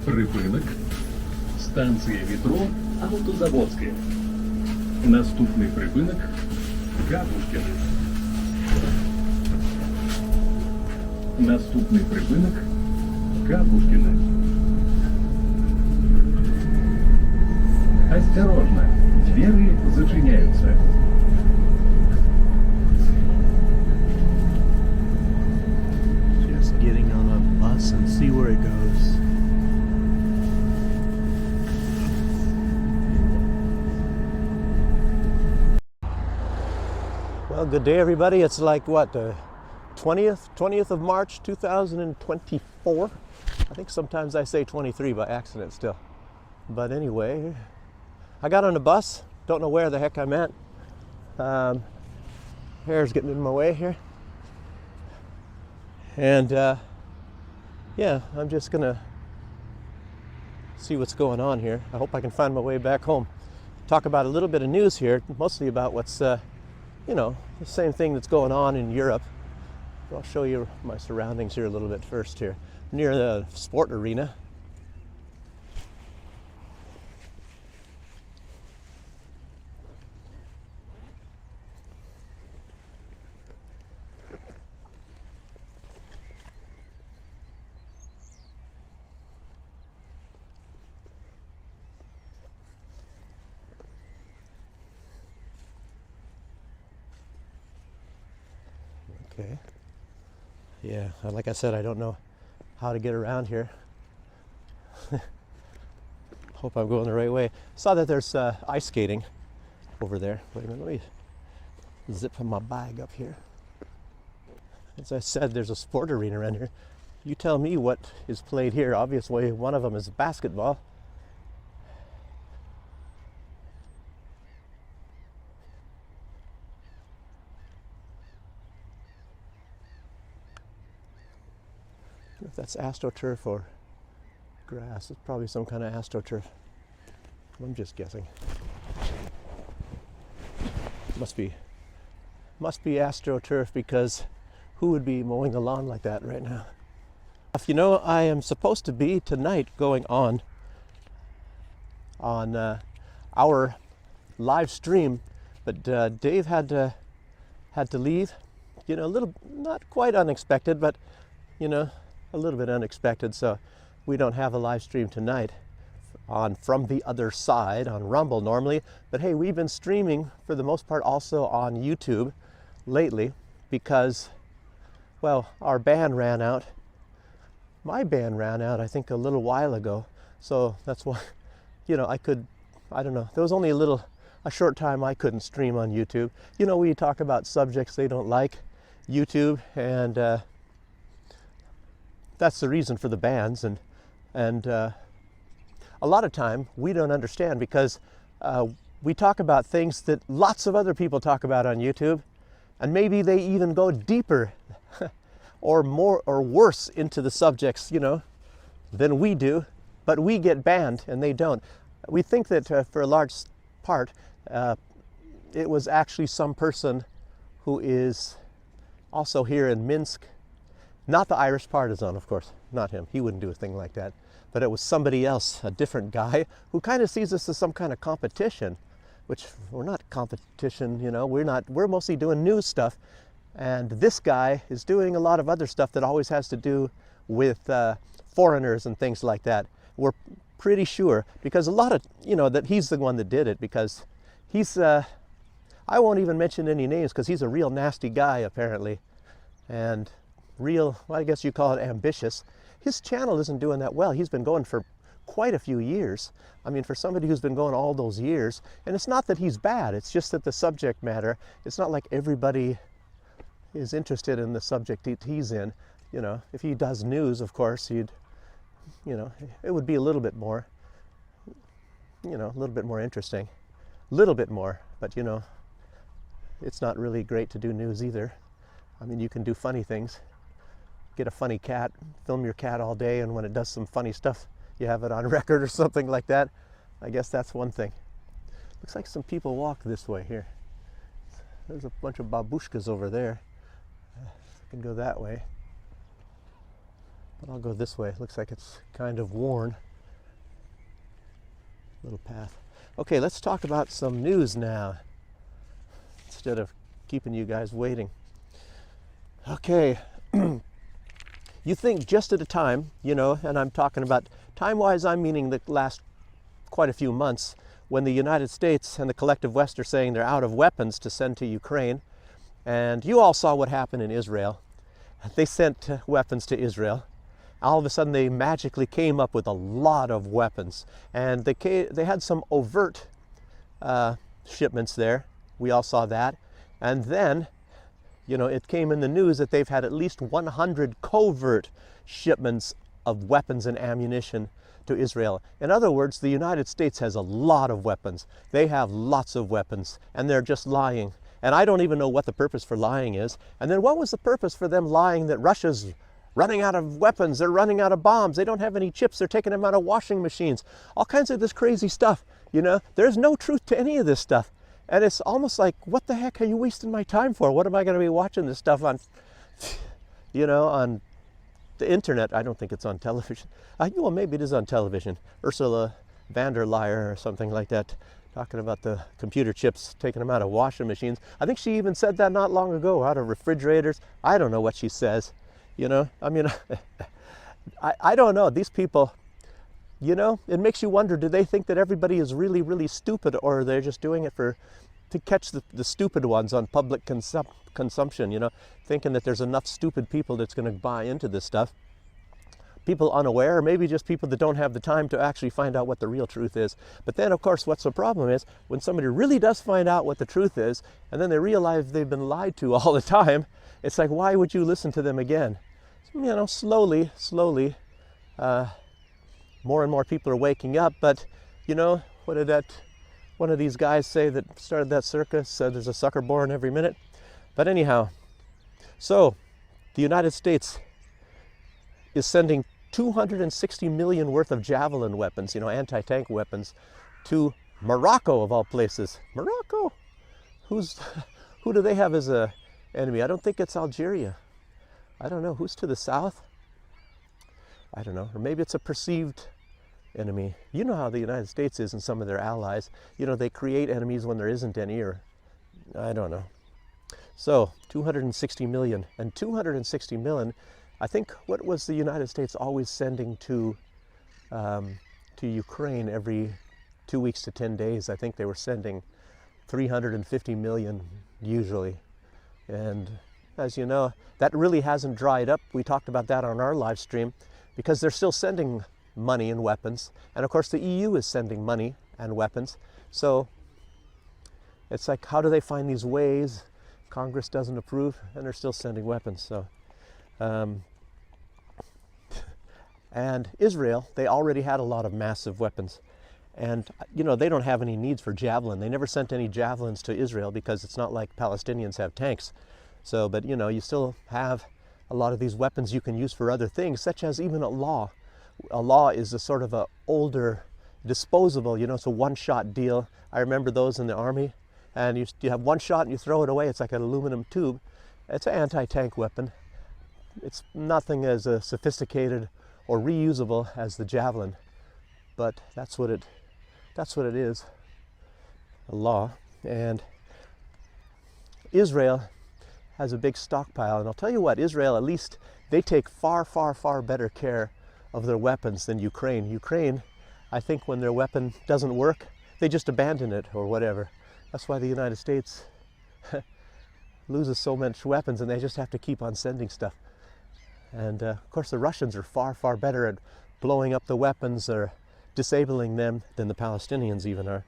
Припинок. Станція метро Автозаводське. Наступний припинок Капушкіне. Наступний припинок Капушкіне. Осторожно, двери зачиняются. Just getting on a bus and see where it goes. Well, good day, everybody. It's like what, 20th of March, 2024. I think sometimes I say 23 by accident still. But anyway, I got on a bus. Don't know where the heck I'm at. Hair's getting in my way here. And yeah, I'm just gonna see what's going on here. I hope I can find my way back home. Talk about a little bit of news here, mostly about what's, you know, the same thing that's going on in Europe. But I'll show you my surroundings here a little bit first here. Near the sport arena. Okay. Yeah, like I said, I don't know how to get around here. Hope I'm going the right way. Saw that there's ice skating over there. Wait a minute, let me zip my bag up here. As I said, there's a sport arena around here. You tell me what is played here. Obviously, one of them is basketball. If that's AstroTurf or grass, it's probably some kind of AstroTurf. I'm just guessing. Must be AstroTurf, because who would be mowing the lawn like that right now? If you know, I am supposed to be tonight going on our live stream, but Dave had to leave. You know, a little, not quite unexpected, but you know, a little bit unexpected, so we don't have a live stream tonight on From the Other Side on Rumble normally. But hey, we've been streaming for the most part also on YouTube lately because, well, our band ran out. My band ran out, I think, a little while ago. So that's why, you know, I don't know, there was only a short time I couldn't stream on YouTube. You know, we talk about subjects they don't like, YouTube, and that's the reason for the bans, and a lot of time we don't understand, because we talk about things that lots of other people talk about on YouTube, and maybe they even go deeper or more or worse into the subjects, you know, than we do, but we get banned and they don't. We think that for a large part it was actually some person who is also here in Minsk. Not the Irish partisan, of course, not him. He wouldn't do a thing like that. But it was somebody else, a different guy, who kind of sees us as some kind of competition, which we're not competition, you know, we're mostly doing news stuff. And this guy is doing a lot of other stuff that always has to do with foreigners and things like that. We're pretty sure, because a lot of, you know, that he's the one that did it, because he's, I won't even mention any names, because he's a real nasty guy, apparently. And real, well, I guess you call it ambitious. His channel isn't doing that well. He's been going for quite a few years. I mean, for somebody who's been going all those years, and it's not that he's bad, it's just that the subject matter, it's not like everybody is interested in the subject he's in. You know, if he does news, of course, he'd, you know, it would be a little bit more, you know, a little bit more interesting. A little bit more, but you know, it's not really great to do news either. I mean, you can do funny things. Get a funny cat, film your cat all day, and when it does some funny stuff, you have it on record or something like that. I guess that's one thing. Looks like some people walk this way here. There's a bunch of babushkas over there. I can go that way. But I'll go this way. Looks like it's kind of worn. little path. Okay, let's talk about some news now, instead of keeping you guys waiting. Okay, you think just at a time, you know, and I'm talking about time-wise, I'm meaning the last quite a few months, when the United States and the collective West are saying they're out of weapons to send to Ukraine. And you all saw what happened in Israel. They sent weapons to Israel. All of a sudden they magically came up with a lot of weapons. And they had some overt shipments there. We all saw that. And then, you know, it came in the news that they've had at least 100 covert shipments of weapons and ammunition to Israel. In other words, the United States has a lot of weapons. They have lots of weapons, and they're just lying. And I don't even know what the purpose for lying is. And then what was the purpose for them lying that Russia's running out of weapons, they're running out of bombs, they don't have any chips, they're taking them out of washing machines, all kinds of this crazy stuff, you know? There's no truth to any of this stuff. And it's almost like, what the heck are you wasting my time for? What am I going to be watching this stuff on, you know, on the internet? I don't think it's on television. Well, maybe it is on television. Ursula von der Leyen or something like that, talking about the computer chips, taking them out of washing machines. I think she even said that not long ago, out of refrigerators. I don't know what she says, you know? I mean, I don't know. These people, you know, it makes you wonder, do they think that everybody is really, really stupid, or they're just doing it to catch the stupid ones on public consumption, you know, thinking that there's enough stupid people that's going to buy into this stuff. People unaware, or maybe just people that don't have the time to actually find out what the real truth is. But then, of course, what's the problem is when somebody really does find out what the truth is, and then they realize they've been lied to all the time, it's like, why would you listen to them again? You know, slowly, more and more people are waking up. But, you know, what did one of these guys say that started that circus? Said there's a sucker born every minute. But anyhow, so the United States is sending 260 million worth of Javelin weapons, you know, anti-tank weapons, to Morocco, of all places. Morocco? Who do they have as a enemy? I don't think it's Algeria. I don't know. Who's to the south? I don't know. Or maybe it's a perceived enemy. You know how the United States is and some of their allies. You know, they create enemies when there isn't any, or I don't know. So 260 million. And 260 million, I think, what was the United States always sending to Ukraine every 2 weeks to 10 days? I think they were sending 350 million usually. And as you know, that really hasn't dried up. We talked about that on our live stream, because they're still sending money and weapons. And of course the EU is sending money and weapons. So it's like, how do they find these ways? Congress doesn't approve, and they're still sending weapons. So and Israel, they already had a lot of massive weapons. And, you know, they don't have any needs for Javelin. They never sent any Javelins to Israel because it's not like Palestinians have tanks. So, but, you know, you still have a lot of these weapons you can use for other things, such as even a law. A law is a sort of a older, disposable, you know, it's a one-shot deal. I remember those in the Army. And you have one shot and you throw it away. It's like an aluminum tube. It's an anti-tank weapon. It's nothing as sophisticated or reusable as the Javelin, but that's what it is, a law. And Israel has a big stockpile, and I'll tell you what, Israel, at least they take far, far, far better care of their weapons than Ukraine. Ukraine, I think when their weapon doesn't work, they just abandon it or whatever. That's why the United States loses so much weapons, and they just have to keep on sending stuff. And of course the Russians are far, far better at blowing up the weapons or disabling them than the Palestinians even are.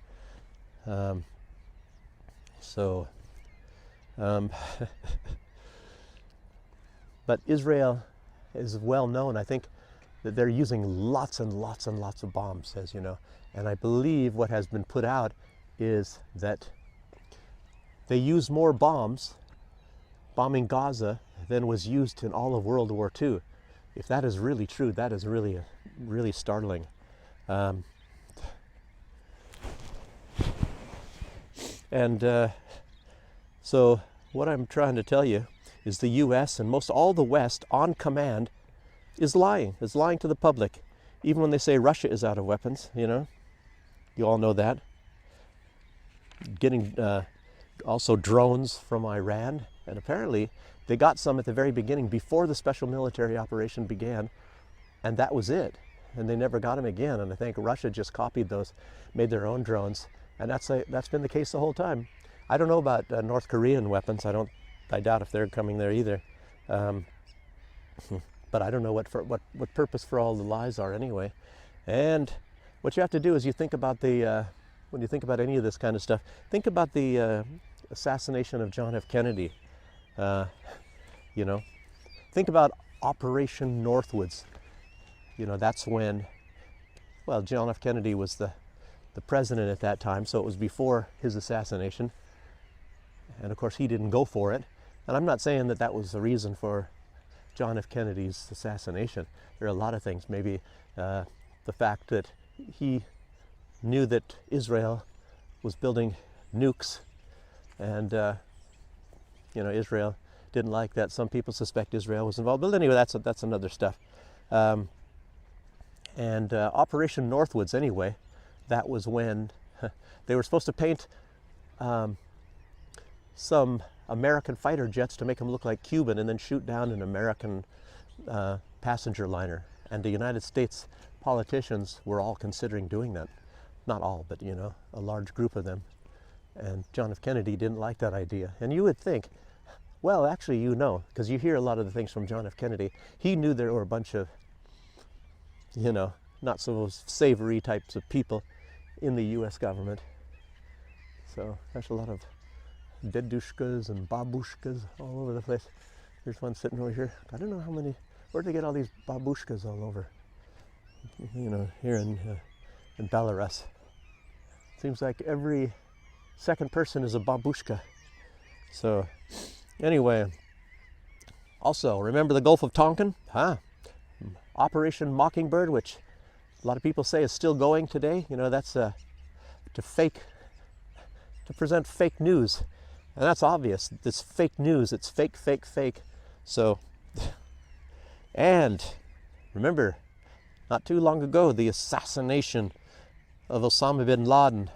But Israel is well known, I think, that they're using lots and lots and lots of bombs, as you know. And I believe what has been put out is that they use more bombs bombing Gaza than was used in all of World War II. If that is really true, that is really, really startling. So what I'm trying to tell you is the U.S. and most all the West on command is lying to the public, even when they say Russia is out of weapons, you know. You all know that. Getting also drones from Iran, and apparently they got some at the very beginning before the special military operation began, and that was it. And they never got them again. And I think Russia just copied those, made their own drones, and that's been the case the whole time. I don't know about North Korean weapons. I doubt if they're coming there either. But I don't know what purpose for all the lies are anyway. And what you have to do is you think about when you think about any of this kind of stuff, think about the assassination of John F. Kennedy. You know, think about Operation Northwoods. You know, that's when, well, John F. Kennedy was the president at that time, so it was before his assassination. And of course, he didn't go for it. And I'm not saying that that was the reason for John F. Kennedy's assassination. There are a lot of things. Maybe the fact that he knew that Israel was building nukes, and you know, Israel didn't like that. Some people suspect Israel was involved. But anyway, that's another stuff. And Operation Northwoods, anyway, that was when they were supposed to paint some American fighter jets to make them look like Cuban, and then shoot down an American passenger liner. And the United States politicians were all considering doing that. Not all, but you know, a large group of them. And John F. Kennedy didn't like that idea. And you would think, well, actually, you know, because you hear a lot of the things from John F. Kennedy. He knew there were a bunch of, you know, not so savory types of people in the U.S. government. So there's a lot of dedushkas and babushkas all over the place. There's one sitting over here. I don't know how many, where'd they get all these babushkas all over? You know, here in Belarus. Seems like every second person is a babushka. So anyway, also remember the Gulf of Tonkin? Operation Mockingbird, which a lot of people say is still going today. You know, that's to present fake news. And that's obvious. It's fake news. It's fake, fake, fake. So, and remember, not too long ago, the assassination of Osama bin Laden,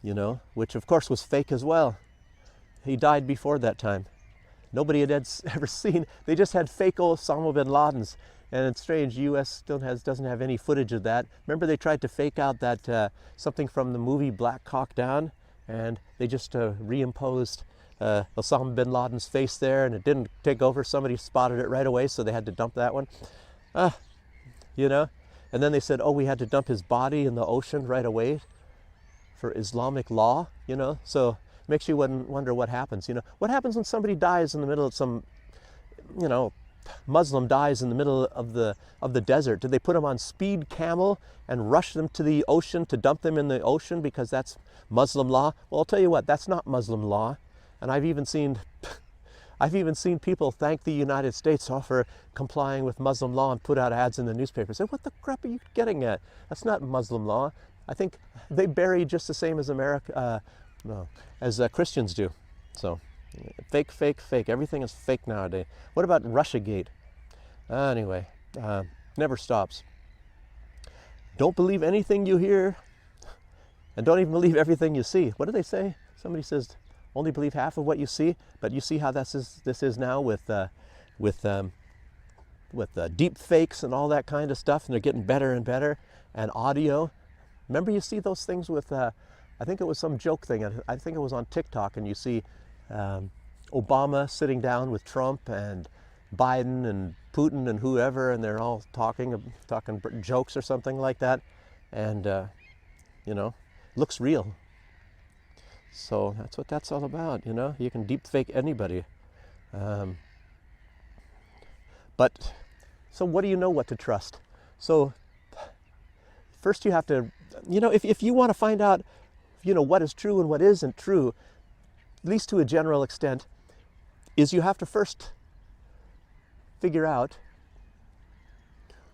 you know, which of course was fake as well. He died before that time. Nobody had ever seen, they just had fake Osama bin Ladens. And it's strange, U.S. doesn't have any footage of that. Remember they tried to fake out that something from the movie Black Hawk Down, and they just reimposed Osama bin Laden's face there, and it didn't take over. Somebody spotted it right away, so they had to dump that one. You know, and then they said, oh, we had to dump his body in the ocean right away for Islamic law, you know. So it makes you wonder what happens, you know. What happens when somebody dies in the middle of some, you know, Muslim dies in the middle of the desert? Did they put them on speed camel and rush them to the ocean to dump them in the ocean because that's Muslim law? Well, I'll tell you what, that's not Muslim law. And I've even seen people thank the United States for complying with Muslim law and put out ads in the newspaper. Say, what the crap are you getting at? That's not Muslim law. I think they bury just the same as Christians do. So fake, fake, fake. Everything is fake nowadays. What about Russiagate? Anyway, never stops. Don't believe anything you hear, and don't even believe everything you see. What do they say? Somebody says, only believe half of what you see. But you see how this is now with deep fakes and all that kind of stuff, and they're getting better and better. And audio. Remember, you see those things with, I think it was some joke thing. I think it was on TikTok, and you see Obama sitting down with Trump and Biden and Putin and whoever, and they're all talking jokes or something like that, and you know, looks real. So that's what that's all about, you know. You can deep fake anybody. But so what do you know what to trust? So first you have to, you know, if you want to find out, you know, what is true and what isn't true, at least to a general extent, is you have to first figure out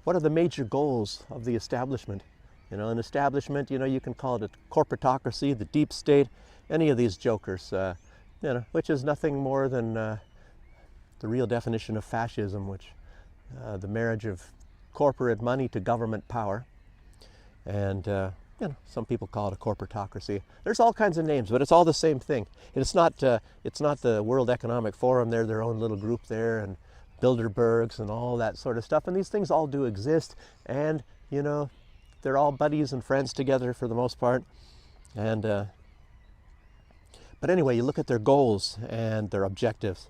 what are the major goals of the establishment. You know, an establishment, you know, you can call it a corporatocracy, the deep state, any of these jokers, you know, which is nothing more than the real definition of fascism, which the marriage of corporate money to government power. And some people call it a corporatocracy. There's all kinds of names, but it's all the same thing. And it's not the World Economic Forum. They're their own little group there, and Bilderbergs and all that sort of stuff. And these things all do exist, and they're all buddies and friends together for the most part. And but anyway, you look at their goals and their objectives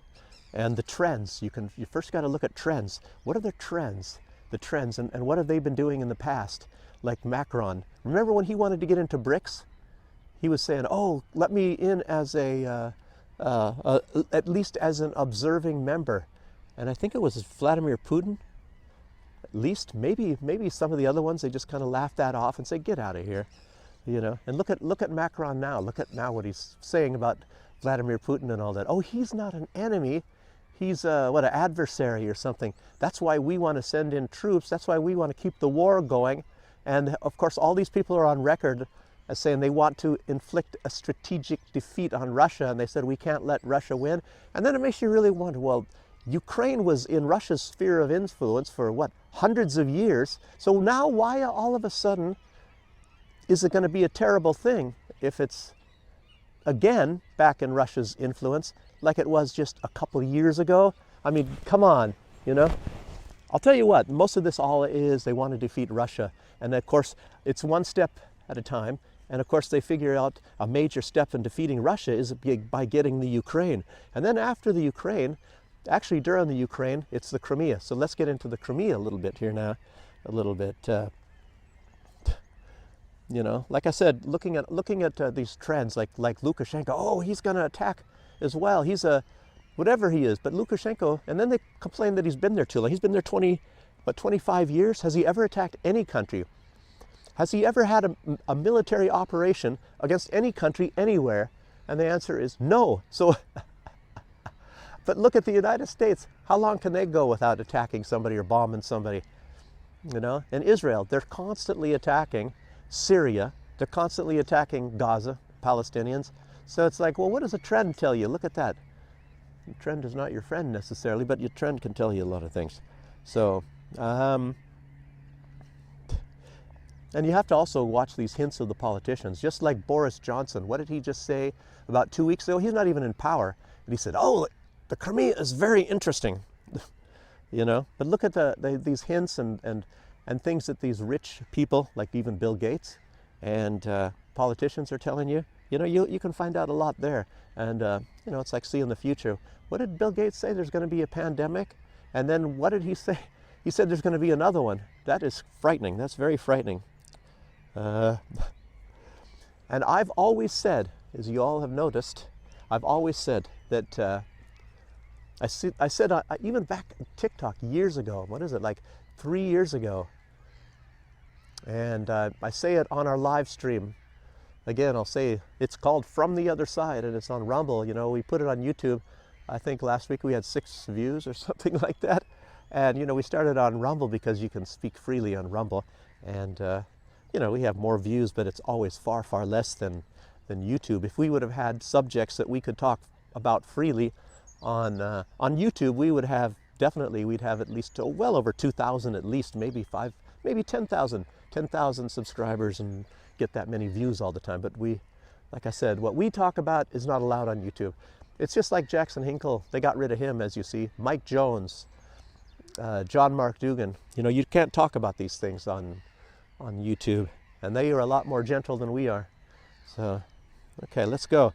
and the trends. You first got to look at trends. What are their trends? The trends, and what have they been doing in the past? Like Macron. Remember when he wanted to get into BRICS? He was saying, "Oh, let me in as at least as an observing member." And I think it was Vladimir Putin. At least, maybe some of the other ones, they just kind of laughed that off and say, "Get out of here," And look at Macron now. Look at now what he's saying about Vladimir Putin and all that. Oh, he's not an enemy. He's an adversary or something. That's why we want to send in troops. That's why we want to keep the war going. And of course, all these people are on record as saying they want to inflict a strategic defeat on Russia. And they said, we can't let Russia win. And then it makes you really wonder, well, Ukraine was in Russia's sphere of influence for what, hundreds of years. So now why all of a sudden is it going to be a terrible thing if it's again back in Russia's influence like it was just a couple of years ago? I mean, come on, I'll tell you what, most of this all is they want to defeat Russia. And of course, it's one step at a time. And of course, they figure out a major step in defeating Russia is by getting the Ukraine. And then after the Ukraine, actually during the Ukraine, it's the Crimea. So let's get into the Crimea a little bit here now, a little bit. Like I said, looking at these trends, like Lukashenko. Oh, he's going to attack as well. He's a whatever he is, but Lukashenko. And then they complain that he's been there too long. He's been there 25 years. Has he ever attacked any country? Has he ever had a military operation against any country anywhere? And the answer is no. So, but look at the United States. How long can they go without attacking somebody or bombing somebody? And Israel, they're constantly attacking Syria. They're constantly attacking Gaza, Palestinians. So it's like, well, what does a trend tell you? Look at that. The trend is not your friend necessarily, but your trend can tell you a lot of things. So, and you have to also watch these hints of the politicians, just like Boris Johnson. What did he just say about 2 weeks ago? He's not even in power. And he said, oh, the Crimea is very interesting. But look at these hints and things that these rich people, like even Bill Gates and politicians are telling you. You can find out a lot there. And, it's like seeing the future. What did Bill Gates say? There's going to be a pandemic. And then what did he say? He said there's going to be another one. That is frightening. That's very frightening. And I've always said, as you all have noticed, I've always said that I said even back on TikTok years ago, what is it, like 3 years ago, and I say it on our live stream. Again, I'll say it's called From the Other Side, and it's on Rumble. We put it on YouTube. I think last week we had 6 views or something like that. And, we started on Rumble because you can speak freely on Rumble. And, we have more views, but it's always far, far less than YouTube. If we would have had subjects that we could talk about freely on YouTube, we would have, we'd have at least well over 2,000 at least, maybe 10,000 subscribers and get that many views all the time. But like I said, what we talk about is not allowed on YouTube. It's just like Jackson Hinkle. They got rid of him, as you see. Mike Jones, John Mark Dugan. You can't talk about these things on YouTube. And they are a lot more gentle than we are. So, okay, let's go.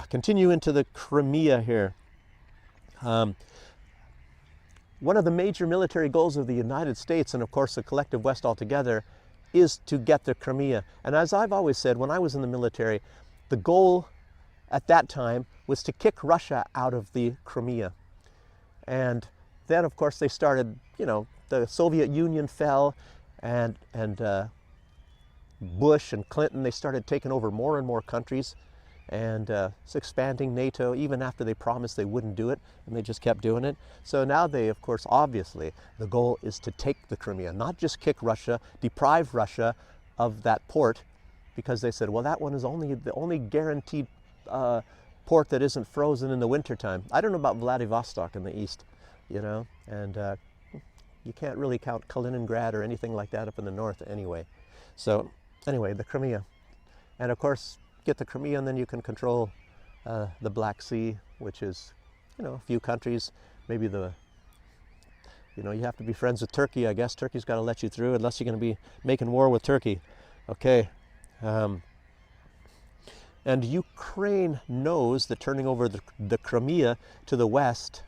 Continue into the Crimea here. One of the major military goals of the United States, and of course the collective West altogether, is to get the Crimea. And as I've always said, when I was in the military, the goal at that time was to kick Russia out of the Crimea. And then, of course, they started, the Soviet Union fell, and Bush and Clinton, they started taking over more and more countries, and it's expanding NATO, even after they promised they wouldn't do it, and they just kept doing it. So now they, of course, obviously, the goal is to take the Crimea, not just kick Russia, deprive Russia of that port, because they said, well, that one is the only guaranteed port that isn't frozen in the wintertime. I don't know about Vladivostok in the east, and you can't really count Kaliningrad or anything like that up in the north anyway. So anyway, the Crimea. And of course, get the Crimea and then you can control the Black Sea, which is, a few countries, maybe you have to be friends with Turkey, I guess. Turkey's got to let you through unless you're going to be making war with Turkey. Okay. And Ukraine knows that turning over the Crimea to the west,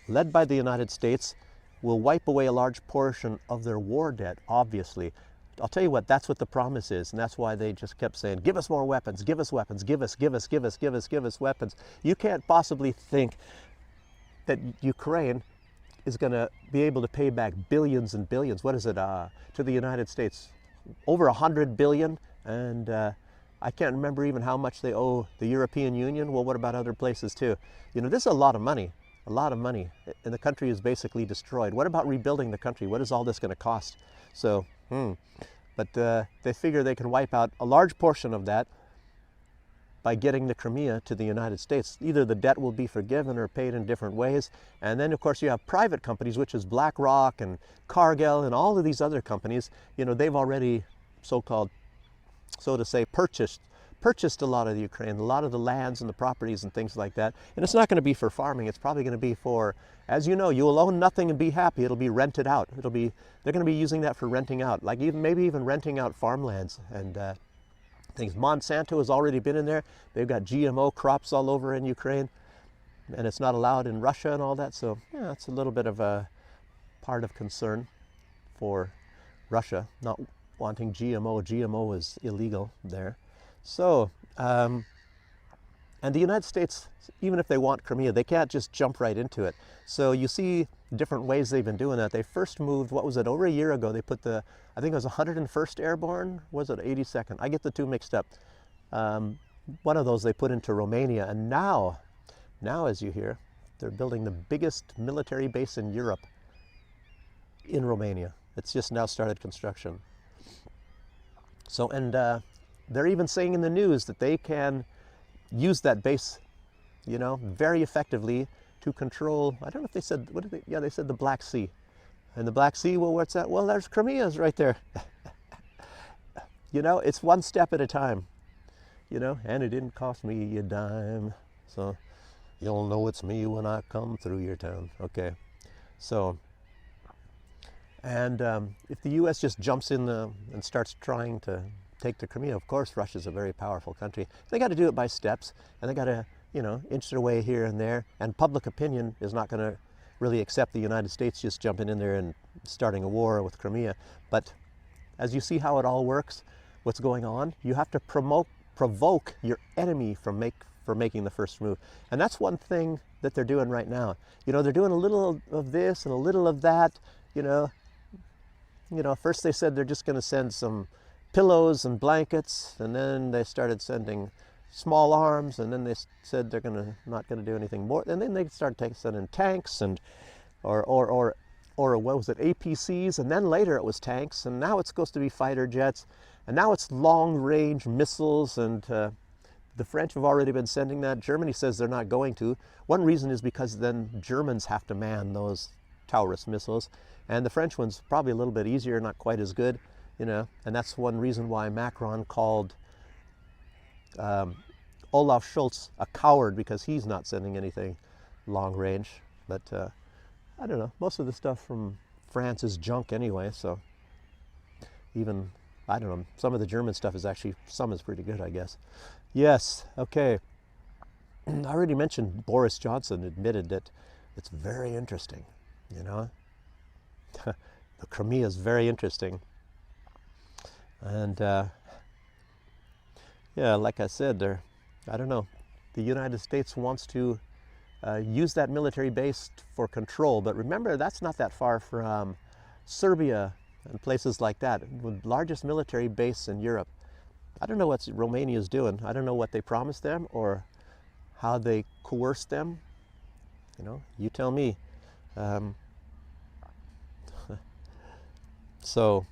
led by the United States, will wipe away a large portion of their war debt, obviously. I'll tell you what, that's what the promise is, and that's why they just kept saying, give us more weapons, give us weapons, give us weapons. You can't possibly think that Ukraine is going to be able to pay back billions and billions. What is it, to the United States? Over 100 billion, and I can't remember even how much they owe the European Union. Well, what about other places too? This is a lot of money, and the country is basically destroyed. What about rebuilding the country? What is all this going to cost? So, but they figure they can wipe out a large portion of that by getting the Crimea to the United States. Either the debt will be forgiven or paid in different ways. And then, of course, you have private companies, which is BlackRock and Cargill and all of these other companies. They've already so-called, so to say, purchased a lot of the Ukraine, a lot of the lands and the properties and things like that. And it's not going to be for farming. It's probably going to be for, as you know, you will own nothing and be happy. It'll be rented out. They're going to be using that for renting out, like maybe even renting out farmlands and things. Monsanto has already been in there. They've got GMO crops all over in Ukraine, and it's not allowed in Russia and all that. So yeah, it's a little bit of a part of concern for Russia, not wanting GMO. GMO is illegal there. So, and the United States, even if they want Crimea, they can't just jump right into it. So you see different ways they've been doing that. They first moved, what was it, over a year ago, they put I think it was 101st Airborne, was it 82nd? I get the two mixed up. One of those they put into Romania, and now as you hear, they're building the biggest military base in Europe in Romania. It's just now started construction. So, and they're even saying in the news that they can use that base, very effectively to control, I don't know if they said, they said the Black Sea. And the Black Sea, well, what's that? Well, there's Crimea's right there. It's one step at a time, and it didn't cost me a dime. So you'll know it's me when I come through your town. Okay. So, and if the U.S. just jumps in and starts trying to take the Crimea, of course, Russia's a very powerful country. They got to do it by steps, and they got to, inch their way here and there. And public opinion is not going to really accept the United States just jumping in there and starting a war with Crimea. But as you see how it all works, what's going on, you have to provoke your enemy for making the first move. And that's one thing that they're doing right now. They're doing a little of this and a little of that. First they said they're just going to send some pillows and blankets, and then they started sending small arms, and then they said they're not going to do anything more, and then they started sending tanks and or what was it, APCs, and then later it was tanks, and now it's supposed to be fighter jets, and now it's long-range missiles, and the French have already been sending that. Germany says they're not going to. One reason is because then Germans have to man those Taurus missiles, and the French one's probably a little bit easier, not quite as good. And that's one reason why Macron called Olaf Scholz a coward, because he's not sending anything long range. But I don't know, most of the stuff from France is junk anyway, so even, I don't know, some of the German stuff is actually, some is pretty good, I guess. Yes, okay. I already mentioned Boris Johnson admitted that it's very interesting, the Crimea is very interesting. And yeah, like I said, I don't know, the United States wants to use that military base for control, but remember, that's not that far from Serbia and places like that, the largest military base in Europe. I don't know what Romania is doing. I don't know what they promised them or how they coerced them. You tell me. So,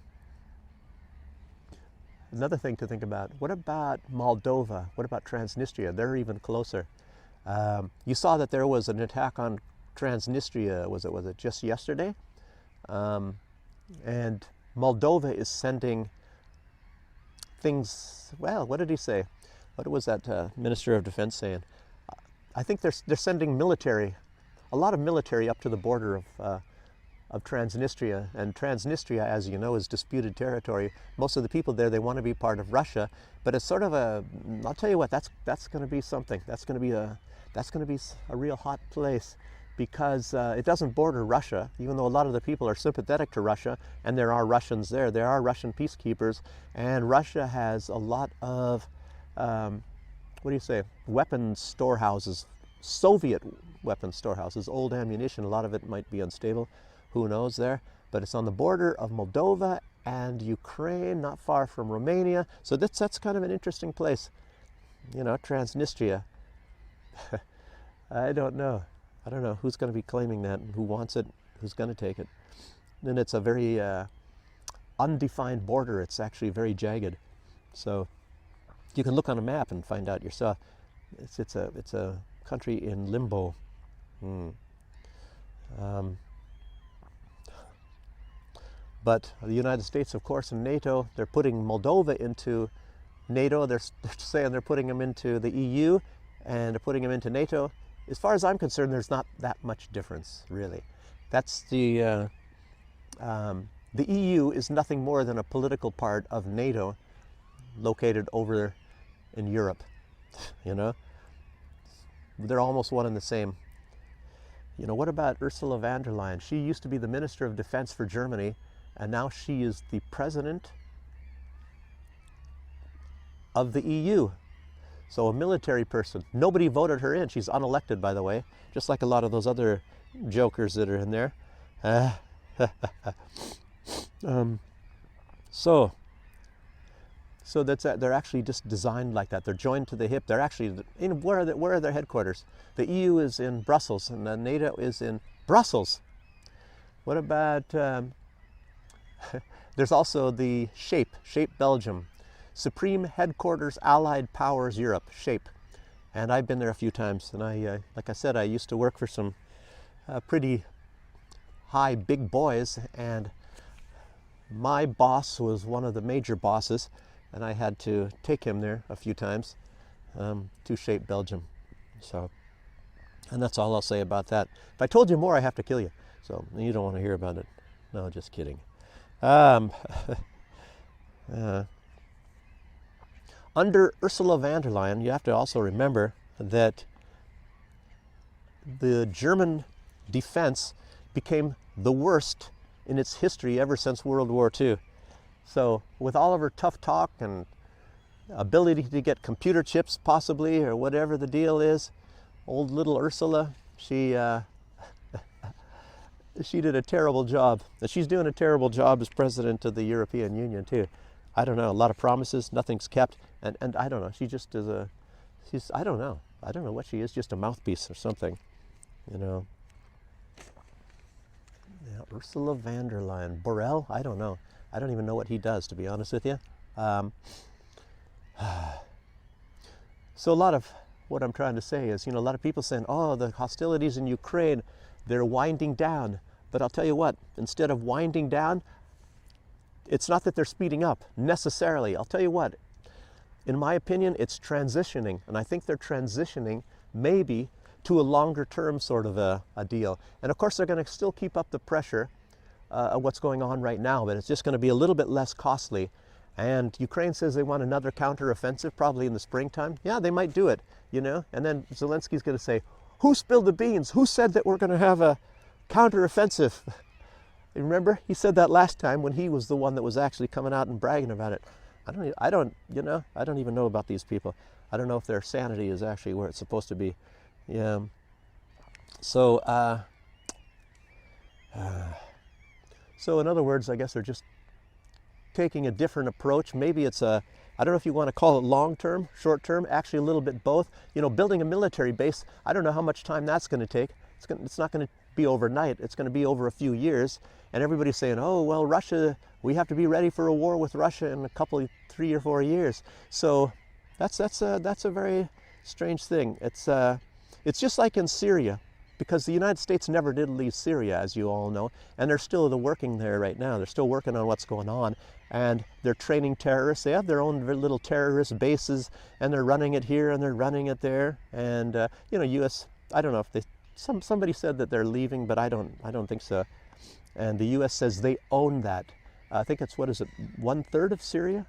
another thing to think about, what about Moldova? What about Transnistria? They're even closer. You saw that there was an attack on Transnistria, was it just yesterday? And Moldova is sending things, well, what did he say? What was that Minister of Defense saying? I think they're sending military, a lot of military up to the border of Transnistria. And Transnistria, as you know, is disputed territory. Most of the people there, they want to be part of Russia, but it's sort of I'll tell you what, that's going to be something. That's going to be a real hot place, because it doesn't border Russia, even though a lot of the people are sympathetic to Russia, and there are Russians there. There are Russian peacekeepers, and Russia has a lot of, what do you say, weapons storehouses, Soviet weapons storehouses, old ammunition. A lot of it might be unstable, who knows there, but it's on the border of Moldova and Ukraine, not far from Romania. So that's kind of an interesting place, you know, Transnistria. I don't know who's going to be claiming that, and who wants it, who's going to take it. And it's a very undefined border. It's actually very jagged. So you can look on a map and find out yourself. It's a country in limbo. But the United States, of course, and NATO, they're putting Moldova into NATO. They're saying they're putting them into the EU, and they're putting them into NATO. As far as I'm concerned, there's not that much difference, really. That's the EU is nothing more than a political part of NATO, located over in Europe. You know, they're almost one and the same. You know, what about Ursula von der Leyen? She used to be the Minister of Defense for Germany, and now she is the President of the EU. So a military person. Nobody voted her in. She's unelected, by the way, just like a lot of those other jokers that are in there. So that's they're actually just designed like that. They're joined to the hip. They're actually in where are their headquarters? The EU is in Brussels, and the NATO is in Brussels. What about? There's also the SHAPE Belgium. Supreme Headquarters Allied Powers Europe, SHAPE. And I've been there a few times, and I, like I said, I used to work for some pretty high big boys, and my boss was one of the major bosses, and I had to take him there a few times to SHAPE Belgium. So, and that's all I'll say about that. If I told you more, I have to kill you. So you don't want to hear about it. No, just kidding. Under Ursula von der Leyen, you have to also remember that the German defense became the worst in its history ever since World War II. So with all of her tough talk and ability to get computer chips possibly, or whatever the deal is, old little Ursula, she did a terrible job. And she's doing a terrible job as president of the European Union too. I don't know, a lot of promises, nothing's kept, and I don't know, she just is I don't know what she is, just a mouthpiece or something, you know. Yeah, Ursula von der Leyen. Borrell, I don't know. I don't even know what he does, to be honest with you. So a lot of what I'm trying to say is, you know, a lot of people saying, oh, the hostilities in Ukraine, they're winding down. But I'll tell you what, instead of winding down, it's not that they're speeding up necessarily. I'll tell you what, in my opinion, it's transitioning. And I think they're transitioning maybe to a longer term sort of a deal. And of course, they're going to still keep up the pressure of what's going on right now, but it's just going to be a little bit less costly. And Ukraine says they want another counteroffensive probably in the springtime. Yeah, they might do it, you know. And then Zelensky's going to say, who spilled the beans? Who said that we're going to have a counteroffensive? Remember, he said that last time when he was the one that was actually coming out and bragging about it. I don't even know about these people. I don't know if their sanity is actually where it's supposed to be. Yeah. So, so in other words, I guess they're just taking a different approach. Maybe it's I don't know if you want to call it long-term, short-term, actually a little bit both. You know, building a military base, I don't know how much time that's going to take. It's not going to be overnight. It's going to be over a few years. And everybody's saying, oh, well, Russia, we have to be ready for a war with Russia in a couple, 3 or 4 years. So that's a very strange thing. It's just like in Syria, because the United States never did leave Syria, as you all know, and they're still working there right now. They're still working on what's going on. and they're training terrorists. They have their own little terrorist bases, and they're running it here and they're running it there. And U.S. I don't know if somebody said that they're leaving, but I don't think so. And the U.S. says they own that. I think it's, what is it, 1/3 of Syria?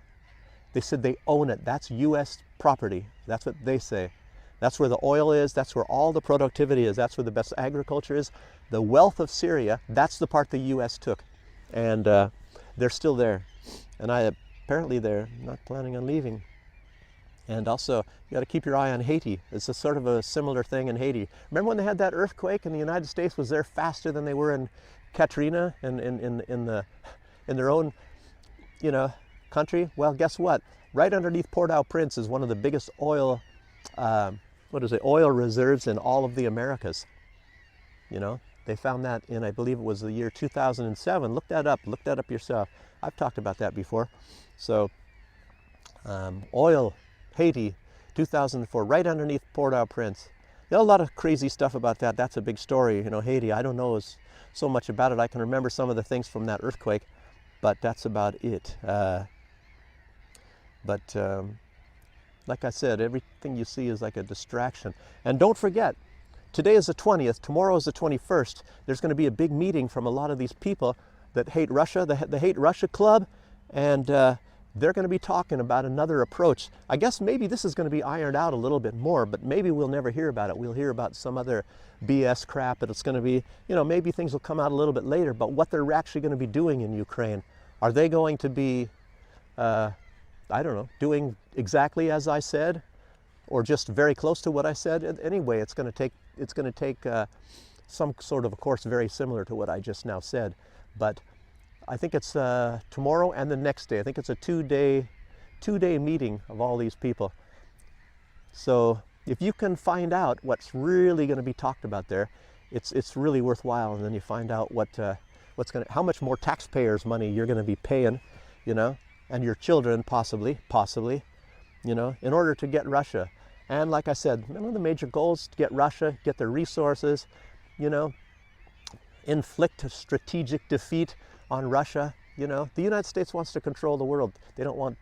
They said they own it. That's U.S. property. That's what they say. That's where the oil is. That's where all the productivity is. That's where the best agriculture is. The wealth of Syria, that's the part the U.S. took. And they're still there. And apparently they're not planning on leaving. And also, you got to keep your eye on Haiti. It's a sort of a similar thing in Haiti. Remember when they had that earthquake and the United States was there faster than they were in Katrina and in their own, country? Well, guess what? Right underneath Port-au-Prince is one of the biggest oil reserves in all of the Americas. They found that in, I believe it was the year 2007. Look that up yourself. I've talked about that before. So, oil, Haiti, 2004, right underneath Port-au-Prince. There's a lot of crazy stuff about that. That's a big story. Haiti, I don't know so much about it. I can remember some of the things from that earthquake, but that's about it. Like I said, everything you see is like a distraction. And don't forget, today is the 20th, tomorrow is the 21st. There's going to be a big meeting from a lot of these people that hate Russia, the Hate Russia Club, and they're going to be talking about another approach. I guess maybe this is going to be ironed out a little bit more, but maybe we'll never hear about it. We'll hear about some other BS crap, but it's going to be, maybe things will come out a little bit later, but what they're actually going to be doing in Ukraine. Are they going to be, I don't know, doing exactly as I said, or just very close to what I said? Anyway, it's going to take some sort of a course very similar to what I just now said. But I think it's tomorrow and the next day. I think it's a two-day meeting of all these people. So if you can find out what's really going to be talked about there, it's really worthwhile. And then you find out how much more taxpayers' money you're going to be paying, and your children possibly, in order to get Russia. And like I said, one of the major goals to get Russia, get their resources, inflict a strategic defeat on Russia. The United States wants to control the world. They don't want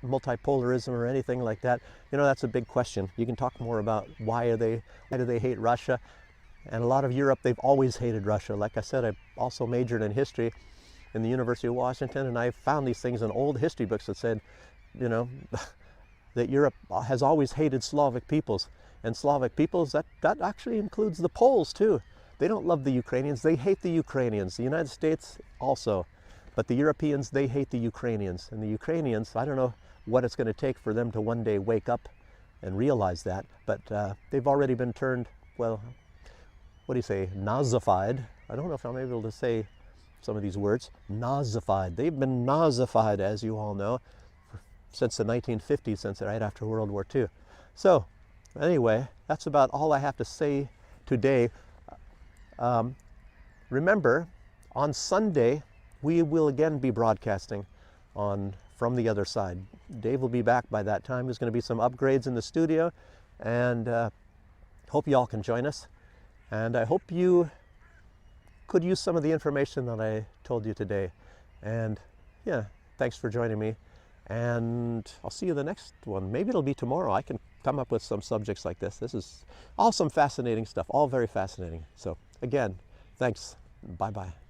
multipolarism or anything like that. That's a big question. You can talk more about why do they hate Russia. And a lot of Europe, they've always hated Russia. Like I said, I also majored in history in the University of Washington, and I found these things in old history books that said, that Europe has always hated Slavic peoples. And Slavic peoples, that actually includes the Poles too. They don't love the Ukrainians, they hate the Ukrainians. The United States also. But the Europeans, they hate the Ukrainians. And the Ukrainians, I don't know what it's going to take for them to one day wake up and realize that. But they've already been turned, well, what do you say, Nazified. I don't know if I'm able to say some of these words. Nazified. They've been Nazified, as you all know, since the 1950s, since right after World War II. So, anyway, that's about all I have to say today. Remember, on Sunday, we will again be broadcasting from the other side. Dave will be back by that time. There's going to be some upgrades in the studio, and hope you all can join us. And I hope you could use some of the information that I told you today. And yeah, thanks for joining me. And I'll see you in the next one. Maybe it'll be tomorrow. I can come up with some subjects like this. This is all some fascinating stuff, all very fascinating. So again, thanks. Bye-bye.